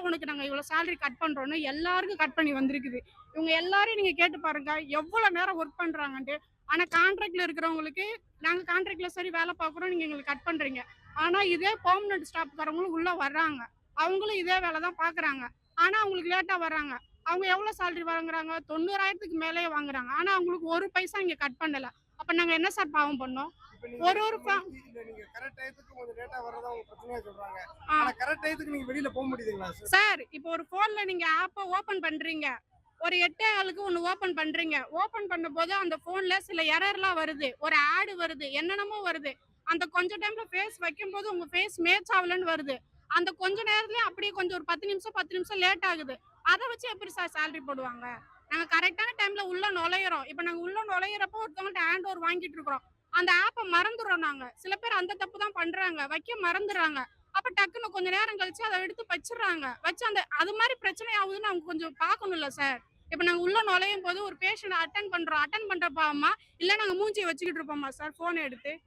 உனக்கு நாங்க இவ்வளவு சேலரி கட் பண்றோம்னு எல்லாருக்கும் கட் பண்ணி வந்திருக்குது. இவங்க எல்லாரையும் நீங்க கேட்டு பாருங்க எவ்வளவு நேரம் ஒர்க் பண்றாங்கன்ட்டு. ஆனா கான்ட்ராக்ட்ல இருக்கிறவங்களுக்கு நாங்க கான்ட்ராக்ட்ல சரி வேலை பார்க்குறோம், நீங்க எங்களுக்கு கட் பண்றீங்க. ஆனா இதே பெர்மனன்ட் ஸ்டாஃப்காரங்களும் உள்ள வர்றாங்க. அவங்களும் இதே வேலை தான் பார்க்குறாங்க. ஆனா அவங்களுக்கு லேட்டா வர்றாங்க. அவங்க எவ்வளவு சேலரி வாங்குறாங்க? 90,000க்கு மேலயே வாங்குறாங்க. ஆனா அவங்களுக்கு ஒரு பைசா இங்க கட் பண்ணல. அப்ப நாங்க என்ன சார் பாவம் பண்ணோம்? இப்ப நீங்க ஒரு ஒரு 8 மணிக்கு இல்ல நீங்க கரெக்ட் டயத்துக்கு கொஞ்சம் லேட்டா வர்றதா அவங்க பிரச்சனையா சொல்றாங்க. ஆ ஆனா கரெக்ட் டயத்துக்கு நீங்க வெளியில போக முடியுதுங்களா சார்? சார் இப்போ ஒரு ஃபோன்ல நீங்க ஆப்ப ஓபன் பண்றீங்க. ஒரு 8 ஒண்ணு ஓபன் பண்றீங்க. ஓபன் பண்ணும்போது அந்த ஃபோன்ல சில எரர்லாம் வருது. ஒரு ஆட் வருது. என்னென்னமோ வருது. அந்த கொஞ்ச டைம்ல ஃபேஸ் வைக்கும்போது உங்க ஃபேஸ் மேட்ச் ஆவலன்னு வருது. அந்த கொஞ்ச நேரத்துலயே அப்படியே கொஞ்சம் ஒரு 10 நிமிஷம் லேட் ஆகுது. அத வச்சு எப்படி சார் சேலரி போடுவாங்க? நாங்க கரெக்ட்டான டைம்ல உள்ள நுழையிறோம். இப்ப நாங்க உள்ள நுழையிறப்போ ஒருத்தவங்கள்ட்ட ஹேண்ட் ஓவர் வாங்கிட்டு இருக்கிறோம். அந்த ஆப்ப மறந்துர்றோம் நாங்க. சில பேர் அந்த தப்பு தான் பண்றாங்க. வைக்க மறந்துர்றாங்க. அப்ப டக்குன்னு கொஞ்ச நேரம் கழிச்சு அத எடுத்து வச்சிடுறாங்க. வச்சு அந்த அது மாரி பிரச்சனை ஆகுதுன்னு அவங்க கொஞ்சம் பார்க்கணும்ல சார். இப்ப நாங்க உள்ள நுழையும்போது ஒரு பேஷண்ட் அட்டெண்ட் பண்றோம். அட்டெண்ட் பண்றப்ப இல்ல நாங்க மூஞ்சிய வச்சுக்கிட்டு இருப்போமா சார் ஃபோன் எடுத்து?